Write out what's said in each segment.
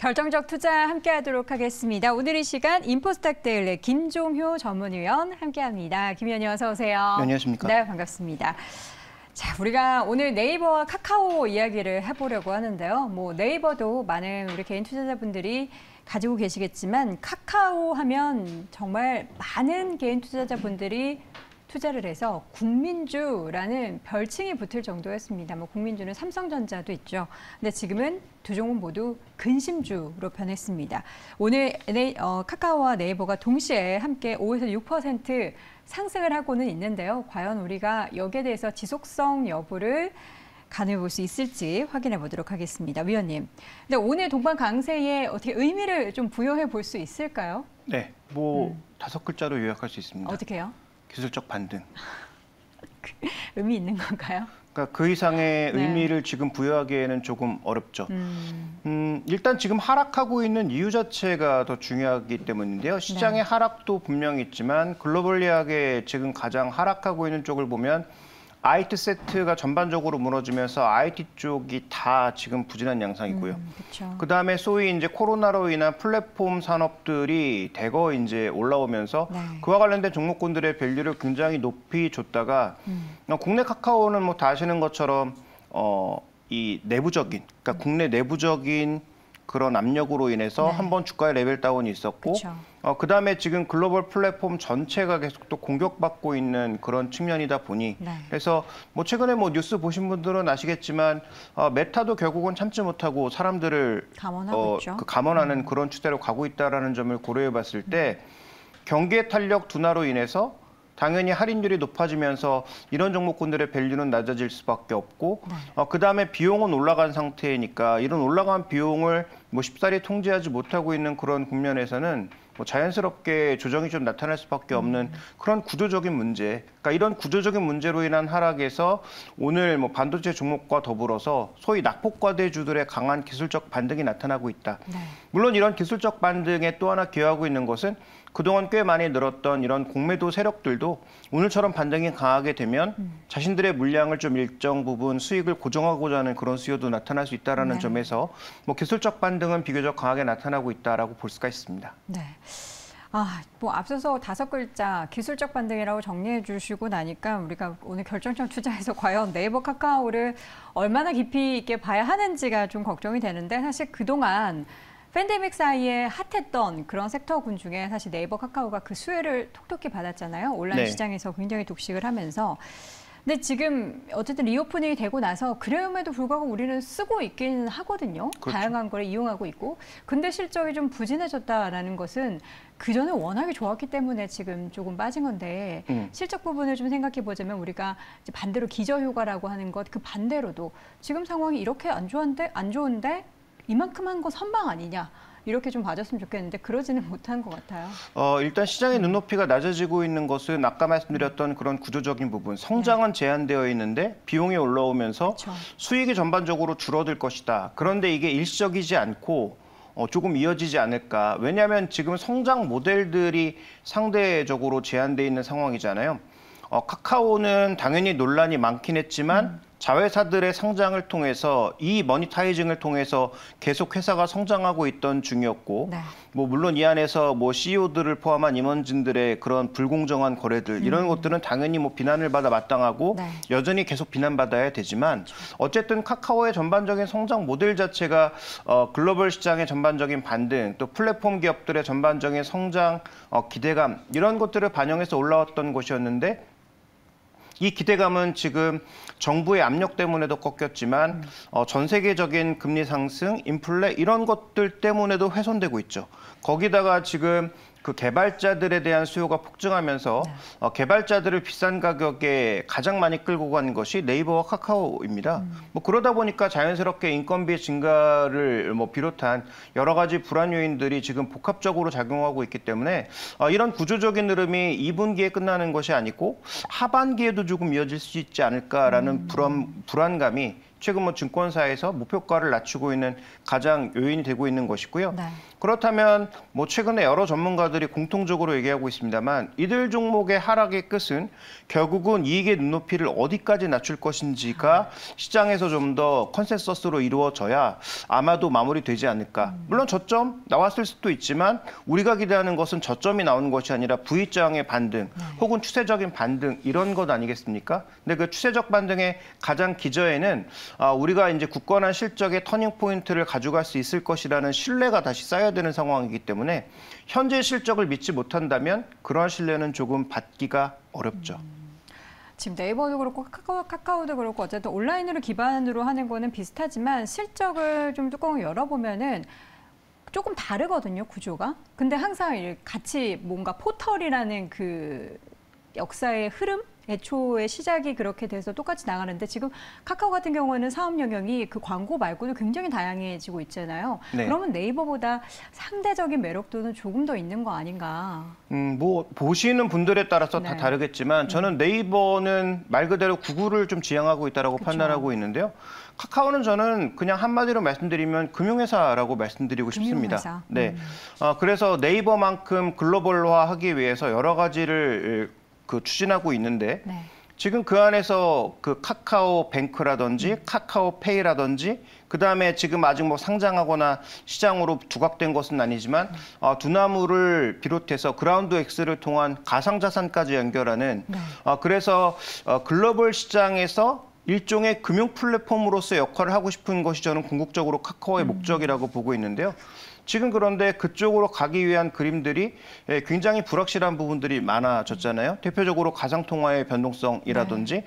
결정적 투자 함께하도록 하겠습니다. 오늘 이 시간 인포스탁데일리 김종효 전문위원 함께합니다. 김 위원님 어서 오세요. 안녕하십니까? 네, 반갑습니다. 자, 우리가 오늘 네이버와 카카오 이야기를 해보려고 하는데요. 네이버도 많은 우리 개인 투자자분들이 가지고 계시겠지만 카카오 하면 정말 많은 개인 투자자분들이 투자를 해서 국민주라는 별칭이 붙을 정도였습니다. 국민주는 삼성전자도 있죠. 근데 지금은 두 종은 모두 근심주로 변했습니다. 오늘 카카오와 네이버가 동시에 함께 5에서 6% 상승을 하고는 있는데요. 과연 우리가 여기에 대해서 지속성 여부를 가늠해 볼 수 있을지 확인해 보도록 하겠습니다. 위원님, 근데 오늘 동반 강세에 어떻게 의미를 좀 부여해 볼 수 있을까요? 네, 5글자로 요약할 수 있습니다. 어떻게 해요? 기술적 반등. 의미 있는 건가요? 그러니까 그 이상의 의미를 지금 부여하기에는 조금 어렵죠. 일단 지금 하락하고 있는 이유 자체가 더 중요하기 때문인데요. 시장의 하락도 분명히 있지만 글로벌리하게 지금 가장 하락하고 있는 쪽을 보면 IT 세트가 전반적으로 무너지면서 IT 쪽이 다 지금 부진한 양상이고요. 그다음에 소위 이제 코로나로 인한 플랫폼 산업들이 대거 이제 올라오면서 그와 관련된 종목군들의 밸류를 굉장히 높이 줬다가 국내 카카오는 다 아시는 것처럼 이 내부적인, 그러니까 국내 내부적인 그런 압력으로 인해서 한번 주가의 레벨 다운이 있었고 그다음에 지금 글로벌 플랫폼 전체가 계속 또 공격받고 있는 그런 측면이다 보니 그래서 최근에 뉴스 보신 분들은 아시겠지만 메타도 결국은 참지 못하고 사람들을 감원하는 그런 추세로 가고 있다라는 점을 고려해 봤을 때 경기의 탄력 둔화로 인해서 당연히 할인율이 높아지면서 이런 종목군들의 밸류는 낮아질 수밖에 없고 그다음에 비용은 올라간 상태니까 이런 올라간 비용을 쉽사리 통제하지 못하고 있는 그런 국면에서는 자연스럽게 조정이 좀 나타날 수밖에 없는 그런 구조적인 문제. 그러니까 이런 구조적인 문제로 인한 하락에서 오늘 반도체 종목과 더불어서 소위 낙폭과대주들의 강한 기술적 반등이 나타나고 있다. 물론 이런 기술적 반등에 또 하나 기여하고 있는 것은 그동안 꽤 많이 늘었던 이런 공매도 세력들도 오늘처럼 반등이 강하게 되면 자신들의 물량을 좀 일정 부분 수익을 고정하고자 하는 그런 수요도 나타날 수 있다는 점에서 기술적 반등은 비교적 강하게 나타나고 있다라고 볼 수가 있습니다. 네. 앞서서 5글자 기술적 반등이라고 정리해 주시고 나니까 우리가 오늘 결정적 투자에서 과연 네이버 카카오를 얼마나 깊이 있게 봐야 하는지가 좀 걱정이 되는데 사실 그동안 팬데믹 사이에 핫했던 그런 섹터군 중에 사실 네이버 카카오가 그 수혜를 톡톡히 받았잖아요. 온라인 시장에서 굉장히 독식을 하면서. 근데 지금 어쨌든 리오프닝이 되고 나서 그럼에도 불구하고 우리는 쓰고 있긴 하거든요. 다양한 걸 이용하고 있고. 근데 실적이 좀 부진해졌다라는 것은 그전에 워낙에 좋았기 때문에 지금 조금 빠진 건데 실적 부분을 좀 생각해 보자면 우리가 이제 반대로 기저효과라고 하는 것 그 반대로도 지금 상황이 이렇게 안 좋은데 이만큼 한 거 선방 아니냐. 이렇게 좀 봐줬으면 좋겠는데 그러지는 못한 것 같아요. 일단 시장의 눈높이가 낮아지고 있는 것은 아까 말씀드렸던 그런 구조적인 부분. 성장은 제한되어 있는데 비용이 올라오면서 수익이 전반적으로 줄어들 것이다. 그런데 이게 일시적이지 않고 조금 이어지지 않을까. 왜냐하면 지금 성장 모델들이 상대적으로 제한되어 있는 상황이잖아요. 카카오는 당연히 논란이 많긴 했지만 자회사들의 상장을 통해서 이 머니타이징을 통해서 계속 회사가 성장하고 있던 중이었고 물론 이 안에서 CEO들을 포함한 임원진들의 그런 불공정한 거래들 이런 것들은 당연히 비난을 받아 마땅하고 여전히 계속 비난받아야 되지만 어쨌든 카카오의 전반적인 성장 모델 자체가 글로벌 시장의 전반적인 반등 또 플랫폼 기업들의 전반적인 성장 기대감 이런 것들을 반영해서 올라왔던 것이었는데 이 기대감은 지금 정부의 압력 때문에도 꺾였지만 전 세계적인 금리 상승, 인플레 이런 것들 때문에도 훼손되고 있죠. 거기다가 지금 그 개발자들에 대한 수요가 폭증하면서 개발자들을 비싼 가격에 가장 많이 끌고 간 것이 네이버와 카카오입니다. 그러다 보니까 자연스럽게 인건비 증가를 비롯한 여러 가지 불안 요인들이 지금 복합적으로 작용하고 있기 때문에 이런 구조적인 흐름이 2분기에 끝나는 것이 아니고 하반기에도 조금 이어질 수 있지 않을까라는 불안감이 최근 뭐 증권사에서 목표가를 낮추고 있는 가장 요인이 되고 있는 것이고요. 네. 그렇다면 뭐 최근에 여러 전문가들이 공통적으로 얘기하고 있습니다만 이들 종목의 하락의 끝은 결국은 이익의 눈높이를 어디까지 낮출 것인지가 시장에서 좀 더 컨센서스로 이루어져야 아마도 마무리되지 않을까. 물론 저점 나왔을 수도 있지만 우리가 기대하는 것은 저점이 나오는 것이 아니라 V자형의 반등 혹은 추세적인 반등 이런 것 아니겠습니까? 근데 그 추세적 반등의 가장 기저에는 우리가 이제 굳건한 실적의 터닝 포인트를 가져갈 수 있을 것이라는 신뢰가 다시 쌓여야 되는 상황이기 때문에 현재 실적을 믿지 못한다면 그러한 신뢰는 조금 받기가 어렵죠. 지금 네이버도 그렇고 카카오도 그렇고 어쨌든 온라인으로 기반으로 하는 거는 비슷하지만 실적을 좀 뚜껑을 열어보면은 조금 다르거든요, 구조가. 근데 항상 같이 뭔가 포털이라는 그 역사의 흐름? 애초에 시작이 그렇게 돼서 똑같이 나가는데 지금 카카오 같은 경우는 사업 영역이 그 광고 말고도 굉장히 다양해지고 있잖아요. 네. 그러면 네이버보다 상대적인 매력도는 조금 더 있는 거 아닌가? 뭐 보시는 분들에 따라서 다 네. 다르겠지만 저는 네이버는 말 그대로 구글을 좀 지향하고 있다고 그쵸. 판단하고 있는데요. 카카오는 저는 그냥 한마디로 말씀드리면 금융회사라고 말씀드리고 싶습니다. 금융회사. 네. 그래서 네이버만큼 글로벌화하기 위해서 여러 가지를 추진하고 있는데 네. 지금 그 안에서 그 카카오뱅크라든지 카카오페이라든지 그다음에 지금 아직 뭐 상장하거나 시장으로 두각된 것은 아니지만 두나무를 비롯해서 그라운드 X를 통한 가상자산까지 연결하는 네. 그래서 글로벌 시장에서 일종의 금융 플랫폼으로서 역할을 하고 싶은 것이 저는 궁극적으로 카카오의 목적이라고 보고 있는데요. 지금 그런데 그쪽으로 가기 위한 그림들이 굉장히 불확실한 부분들이 많아졌잖아요. 대표적으로 가상통화의 변동성이라든지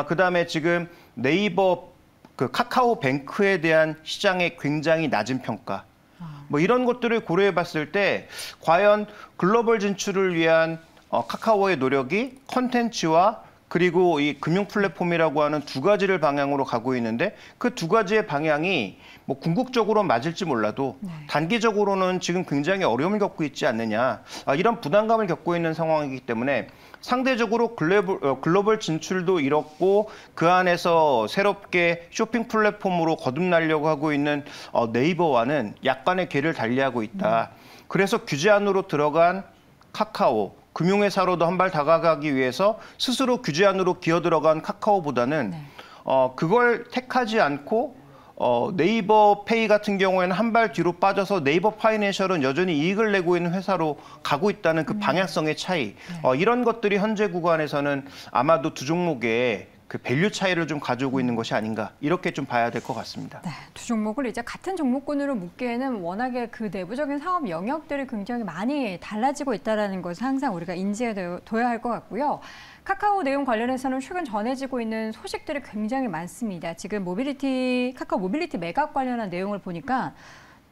그다음에 지금 네이버 그 카카오뱅크에 대한 시장의 굉장히 낮은 평가. 뭐 이런 것들을 고려해 봤을 때 과연 글로벌 진출을 위한 카카오의 노력이 컨텐츠와 그리고 이 금융 플랫폼이라고 하는 두 가지를 방향으로 가고 있는데 그 두 가지의 방향이 뭐 궁극적으로 맞을지 몰라도 단기적으로는 지금 굉장히 어려움을 겪고 있지 않느냐 이런 부담감을 겪고 있는 상황이기 때문에 상대적으로 글로벌 진출도 이뤘고 그 안에서 새롭게 쇼핑 플랫폼으로 거듭나려고 하고 있는 네이버와는 약간의 궤를 달리하고 있다. 그래서 규제 안으로 들어간 카카오 금융회사로도 한 발 다가가기 위해서 스스로 규제 안으로 기어 들어간 카카오보다는 그걸 택하지 않고 네이버 페이 같은 경우에는 한 발 뒤로 빠져서 네이버 파이낸셜은 여전히 이익을 내고 있는 회사로 가고 있다는 그 방향성의 차이. 이런 것들이 현재 구간에서는 아마도 두 종목의 그 밸류 차이를 좀 가지고 있는 것이 아닌가 이렇게 좀 봐야 될 것 같습니다. 네, 두 종목을 이제 같은 종목군으로 묶기에는 워낙에 그 내부적인 사업 영역들이 굉장히 많이 달라지고 있다는 것을 항상 우리가 인지해둬야 할 것 같고요. 카카오 내용 관련해서는 최근 전해지고 있는 소식들이 굉장히 많습니다. 지금 카카오 모빌리티 매각 관련한 내용을 보니까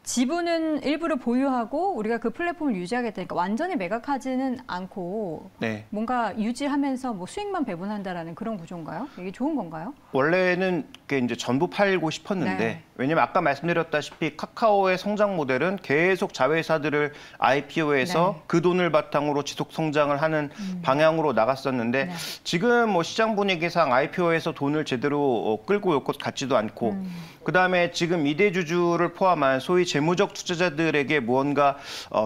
지분은 일부를 보유하고 우리가 그 플랫폼을 유지하겠다니까 완전히 매각하지는 않고 뭔가 유지하면서 뭐 수익만 배분한다라는 그런 구조인가요? 이게 좋은 건가요? 원래는 이제 전부 팔고 싶었는데 왜냐면 아까 말씀드렸다시피 카카오의 성장 모델은 계속 자회사들을 IPO해서 그 돈을 바탕으로 지속 성장을 하는 방향으로 나갔었는데 지금 뭐 시장 분위기상 IPO에서 돈을 제대로 끌고 올 것 같지도 않고 그다음에 지금 이대주주를 포함한 소위 재무적 투자자들에게 무언가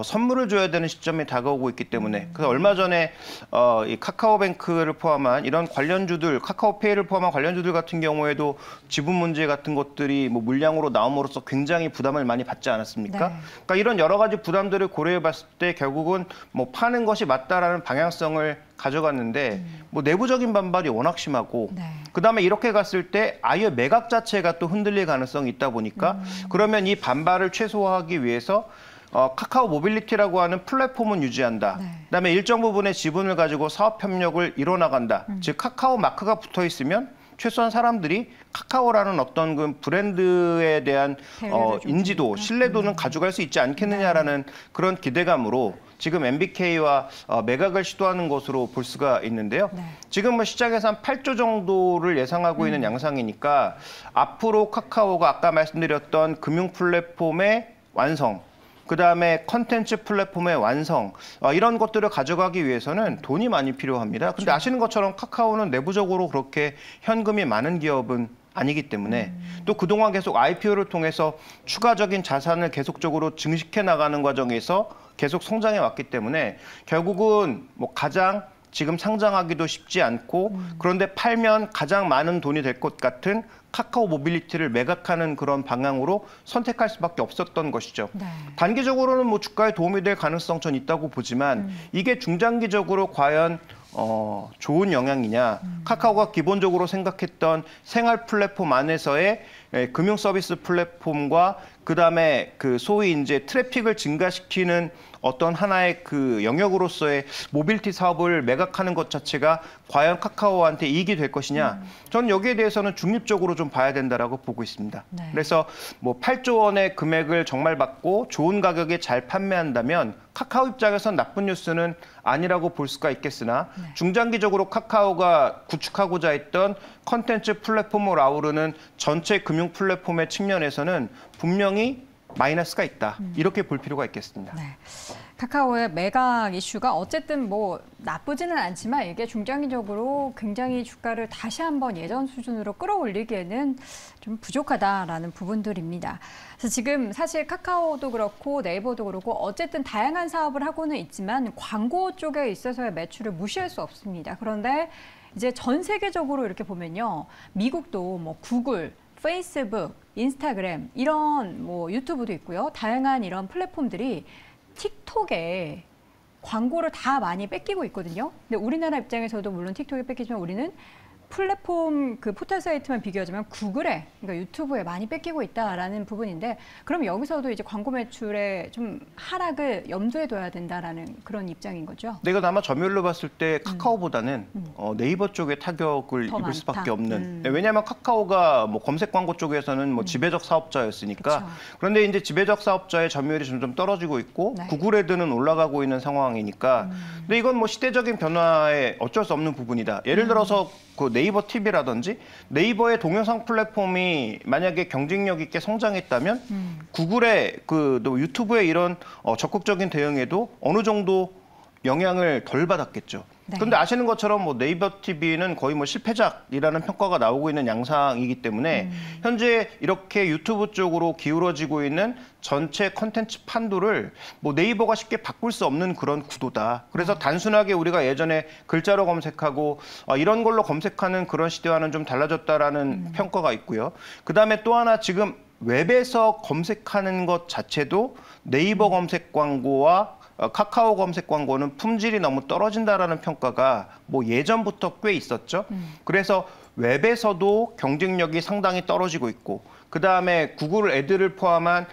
선물을 줘야 되는 시점에 다가오고 있기 때문에 그래서 얼마 전에 이 카카오뱅크를 포함한 이런 관련주들, 카카오페이를 포함한 관련주들 같은 경우에도 지분 문제 같은 것들이 뭐 물량으로 나옴으로써 굉장히 부담을 많이 받지 않았습니까? 그러니까 이런 여러 가지 부담들을 고려해봤을 때 결국은 뭐 파는 것이 맞다라는 방향성을 가져갔는데 뭐 내부적인 반발이 워낙 심하고 그다음에 이렇게 갔을 때 아예 매각 자체가 또 흔들릴 가능성이 있다 보니까 그러면 이 반발을 최소화하기 위해서 카카오 모빌리티라고 하는 플랫폼은 유지한다. 그다음에 일정 부분의 지분을 가지고 사업 협력을 이뤄나간다. 즉 카카오 마크가 붙어 있으면 최소한 사람들이 카카오라는 어떤 그 브랜드에 대한 인지도, 신뢰도는 가져갈 수 있지 않겠느냐라는 그런 기대감으로 지금 MBK와 매각을 시도하는 것으로 볼 수가 있는데요. 지금 뭐 시장에서 한 8조 정도를 예상하고 있는 양상이니까 앞으로 카카오가 아까 말씀드렸던 금융 플랫폼의 완성, 그다음에 컨텐츠 플랫폼의 완성 이런 것들을 가져가기 위해서는 돈이 많이 필요합니다. 근데 아시는 것처럼 카카오는 내부적으로 그렇게 현금이 많은 기업은 아니기 때문에 또 그동안 계속 IPO를 통해서 추가적인 자산을 계속적으로 증식해 나가는 과정에서 계속 성장해 왔기 때문에 결국은 뭐 가장 지금 상장하기도 쉽지 않고 그런데 팔면 가장 많은 돈이 될 것 같은 카카오 모빌리티를 매각하는 그런 방향으로 선택할 수밖에 없었던 것이죠. 네. 단기적으로는 뭐 주가에 도움이 될 가능성 전 있다고 보지만 이게 중장기적으로 과연 좋은 영향이냐. 카카오가 기본적으로 생각했던 생활 플랫폼 안에서의 금융 서비스 플랫폼과 그다음에 그 소위 이제 트래픽을 증가시키는 어떤 하나의 그 영역으로서의 모빌리티 사업을 매각하는 것 자체가 과연 카카오한테 이익이 될 것이냐. 저는 여기에 대해서는 중립적으로 좀 봐야 된다라고 보고 있습니다. 네. 그래서 뭐 8조 원의 금액을 정말 받고 좋은 가격에 잘 판매한다면 카카오 입장에선 나쁜 뉴스는 아니라고 볼 수가 있겠으나 네. 중장기적으로 카카오가 구축하고자 했던 컨텐츠 플랫폼을 아우르는 전체 금융 플랫폼의 측면에서는 분명히 마이너스가 있다. 이렇게 볼 필요가 있겠습니다. 네. 카카오의 매각 이슈가 어쨌든 뭐 나쁘지는 않지만 이게 중장기적으로 굉장히 주가를 다시 한번 예전 수준으로 끌어올리기에는 좀 부족하다라는 부분들입니다. 그래서 지금 사실 카카오도 그렇고 네이버도 그렇고 어쨌든 다양한 사업을 하고는 있지만 광고 쪽에 있어서의 매출을 무시할 수 없습니다. 그런데 이제 전 세계적으로 이렇게 보면요. 미국도 뭐 구글, 페이스북, 인스타그램 이런 뭐 유튜브도 있고요. 다양한 이런 플랫폼들이 틱톡에 광고를 다 많이 뺏기고 있거든요. 근데 우리나라 입장에서도 물론 틱톡에 뺏기지만 우리는 플랫폼 그 포털 사이트만 비교하자면 구글에 그러니까 유튜브에 많이 뺏기고 있다라는 부분인데 그럼 여기서도 이제 광고 매출의 좀 하락을 염두에 둬야 된다라는 그런 입장인 거죠. 내가 아마 점유율로 봤을 때 카카오보다는 네이버 쪽에 타격을 입을 수밖에 없는. 왜냐하면 카카오가 뭐 검색 광고 쪽에서는 뭐 지배적 사업자였으니까. 그쵸. 그런데 이제 지배적 사업자의 점유율이 점점 떨어지고 있고 네. 구글 애드는 올라가고 있는 상황이니까. 근데 이건 뭐 시대적인 변화에 어쩔 수 없는 부분이다. 예를 들어서 그 네이버 TV라든지 네이버의 동영상 플랫폼이 만약에 경쟁력 있게 성장했다면 구글의 그 유튜브의 이런 적극적인 대응에도 어느 정도 영향을 덜 받았겠죠. 네. 그런데 아시는 것처럼 뭐 네이버 TV는 거의 뭐 실패작이라는 평가가 나오고 있는 양상이기 때문에 현재 이렇게 유튜브 쪽으로 기울어지고 있는 전체 컨텐츠 판도를 뭐 네이버가 쉽게 바꿀 수 없는 그런 구도다. 그래서 단순하게 우리가 예전에 글자로 검색하고 이런 걸로 검색하는 그런 시대와는 좀 달라졌다라는 평가가 있고요. 그다음에 또 하나 지금 웹에서 검색하는 것 자체도 네이버 검색 광고와 카카오 검색 광고는 품질이 너무 떨어진다라는 평가가 뭐 예전부터 꽤 있었죠. 그래서 웹에서도 경쟁력이 상당히 떨어지고 있고 그다음에 구글 애드를 포함한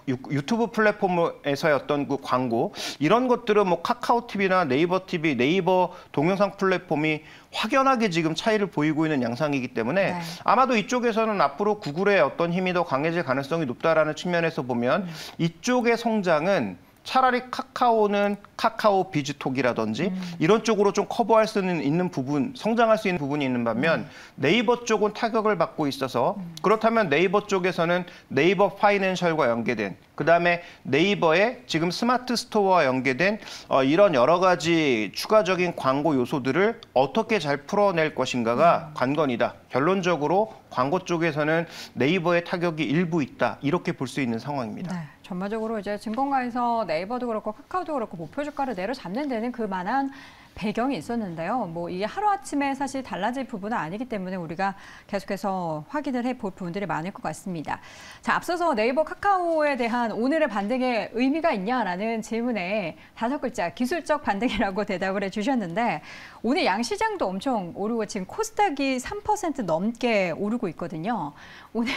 유튜브 플랫폼에서의 어떤 그 광고 이런 것들은 뭐 카카오 TV나 네이버 TV, 네이버 동영상 플랫폼이 확연하게 지금 차이를 보이고 있는 양상이기 때문에 네. 아마도 이쪽에서는 앞으로 구글의 어떤 힘이 더 강해질 가능성이 높다라는 측면에서 보면 이쪽의 성장은 차라리 카카오는 카카오 비즈톡이라든지 이런 쪽으로 좀 커버할 수 있는 부분, 성장할 수 있는 부분이 있는 반면 네이버 쪽은 타격을 받고 있어서 그렇다면 네이버 쪽에서는 네이버 파이낸셜과 연계된 그다음에 네이버의 지금 스마트 스토어와 연계된 이런 여러 가지 추가적인 광고 요소들을 어떻게 잘 풀어낼 것인가가 관건이다. 결론적으로 광고 쪽에서는 네이버의 타격이 일부 있다. 이렇게 볼 수 있는 상황입니다. 네, 전반적으로 이제 증권가에서 네이버도 그렇고 카카오도 그렇고 목표 주가를 내려잡는 데는 그만한 배경이 있었는데요. 뭐 이게 하루아침에 사실 달라질 부분은 아니기 때문에 우리가 계속해서 확인을 해볼 부분들이 많을 것 같습니다. 자, 앞서서 네이버 카카오에 대한 오늘의 반등에 의미가 있냐라는 질문에 5글자 기술적 반등이라고 대답을 해주셨는데 오늘 양시장도 엄청 오르고 지금 코스닥이 3% 넘게 오르고 있거든요. 오늘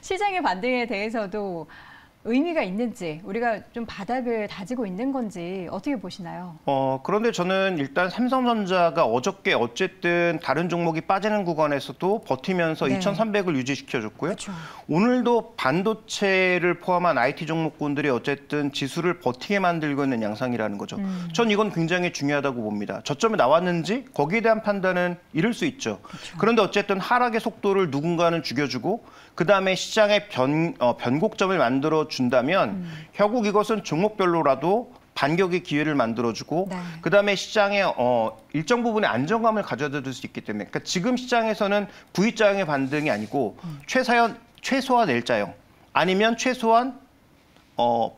시장의 반등에 대해서도 의미가 있는지 우리가 좀 바닥을 다지고 있는 건지 어떻게 보시나요? 그런데 저는 일단 삼성전자가 어저께 어쨌든 다른 종목이 빠지는 구간에서도 버티면서 네. 2,300을 유지시켜줬고요. 그렇죠. 오늘도 반도체를 포함한 IT 종목군들이 어쨌든 지수를 버티게 만들고 있는 양상이라는 거죠. 전 이건 굉장히 중요하다고 봅니다. 저점에 나왔는지 거기에 대한 판단은 이를 수 있죠. 그렇죠. 그런데 어쨌든 하락의 속도를 누군가는 죽여주고 그다음에 시장의 변곡점을 만들어 준다면 결국 이것은 종목별로라도 반격의 기회를 만들어주고 네. 그다음에 시장에 일정 부분의 안정감을 가져다 줄 수 있기 때문에 그러니까 지금 시장에서는 V자형의 반등이 아니고 최소한 L자형 아니면 최소한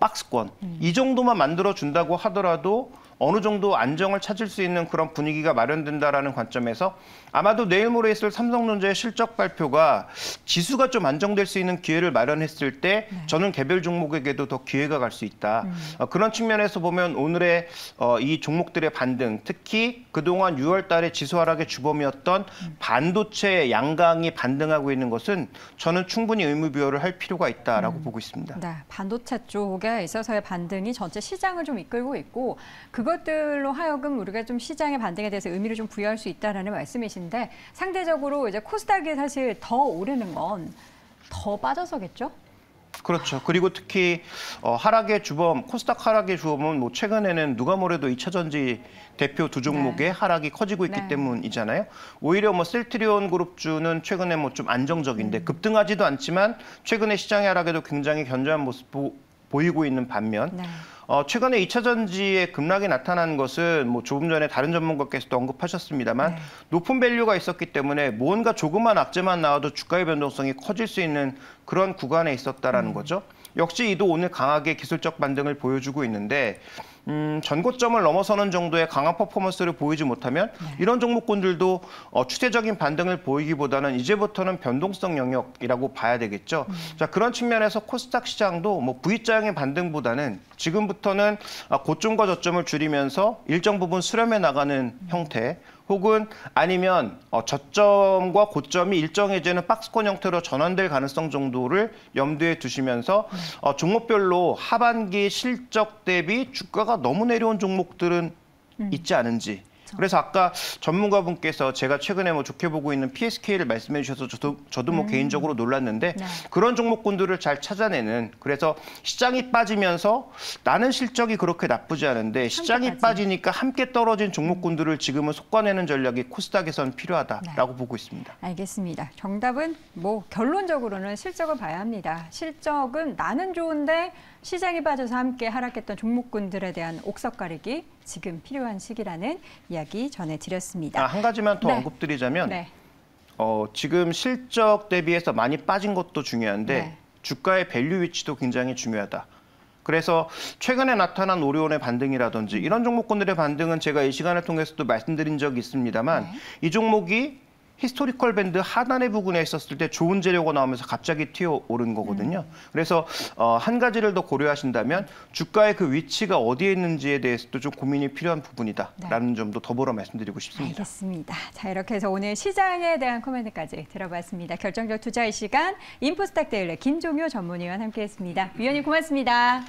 박스권 이 정도만 만들어준다고 하더라도 어느 정도 안정을 찾을 수 있는 그런 분위기가 마련된다라는 관점에서 아마도 내일 모레 있을 삼성전자의 실적 발표가 지수가 좀 안정될 수 있는 기회를 마련했을 때 저는 개별 종목에게도 더 기회가 갈 수 있다. 그런 측면에서 보면 오늘의 이 종목들의 반등, 특히 그동안 6월 달에 지수 하락의 주범이었던 반도체 양강이 반등하고 있는 것은 저는 충분히 의무부여를 할 필요가 있다라고 보고 있습니다. 네, 반도체 쪽에 있어서의 반등이 전체 시장을 좀 이끌고 있고 그것들로 하여금 우리가 좀 시장의 반등에 대해서 의미를 좀 부여할 수 있다라는 말씀이신데 상대적으로 이제 코스닥이 사실 더 오르는 건 더 빠져서겠죠? 그렇죠. 그리고 특히 하락의 주범, 코스닥 하락의 주범은 뭐 최근에는 누가 뭐래도 2차전지 대표 두 종목의 하락이 커지고 있기 때문이잖아요. 오히려 뭐 셀트리온 그룹주는 최근에 뭐 좀 안정적인데 급등하지도 않지만 최근에 시장의 하락에도 굉장히 견조한 모습 보이고 있는 반면 최근에 2차전지의 급락이 나타난 것은 뭐 조금 전에 다른 전문가께서도 언급하셨습니다만 높은 밸류가 있었기 때문에 무언가 조그만 악재만 나와도 주가의 변동성이 커질 수 있는 그런 구간에 있었다라는 거죠. 역시 이도 오늘 강하게 기술적 반등을 보여주고 있는데 전고점을 넘어서는 정도의 강한 퍼포먼스를 보이지 못하면 이런 종목군들도 추세적인 반등을 보이기보다는 이제부터는 변동성 영역이라고 봐야 되겠죠. 자, 그런 측면에서 코스닥 시장도 뭐 V자형의 반등보다는 지금부터는 고점과 저점을 줄이면서 일정 부분 수렴해 나가는 형태 혹은 아니면 저점과 고점이 일정해지는 박스권 형태로 전환될 가능성 정도를 염두에 두시면서 종목별로 하반기 실적 대비 주가가 너무 내려온 종목들은 있지 않은지. 그래서 아까 전문가분께서 제가 최근에 뭐 좋게 보고 있는 PSK를 말씀해 주셔서 저도 뭐 개인적으로 놀랐는데 그런 종목군들을 잘 찾아내는 그래서 시장이 빠지면서 나는 실적이 그렇게 나쁘지 않은데 시장이 빠지니까 함께 떨어진 종목군들을 지금은 솎아내는 전략이 코스닥에서는 필요하다라고 보고 있습니다. 알겠습니다. 정답은 뭐 결론적으로는 실적을 봐야 합니다. 실적은 나는 좋은데 시장이 빠져서 함께 하락했던 종목군들에 대한 옥석 가리기 지금 필요한 시기라는 이야기 전해드렸습니다. 한 가지만 더 언급드리자면 지금 실적 대비해서 많이 빠진 것도 중요한데 주가의 밸류 위치도 굉장히 중요하다. 그래서 최근에 나타난 오리온의 반등이라든지 이런 종목군들의 반등은 제가 이 시간을 통해서도 말씀드린 적이 있습니다만 이 종목이 히스토리컬 밴드 하단의 부분에 있었을 때 좋은 재료가 나오면서 갑자기 튀어오른 거거든요. 그래서 한 가지를 더 고려하신다면 주가의 그 위치가 어디에 있는지에 대해서도 좀 고민이 필요한 부분이다라는 점도 더불어 말씀드리고 싶습니다. 알겠습니다. 자, 이렇게 해서 오늘 시장에 대한 코멘트까지 들어봤습니다. 결정적 투자의 시간 인포스탁 데일리 김종효 전문위원 함께했습니다. 위원님 고맙습니다.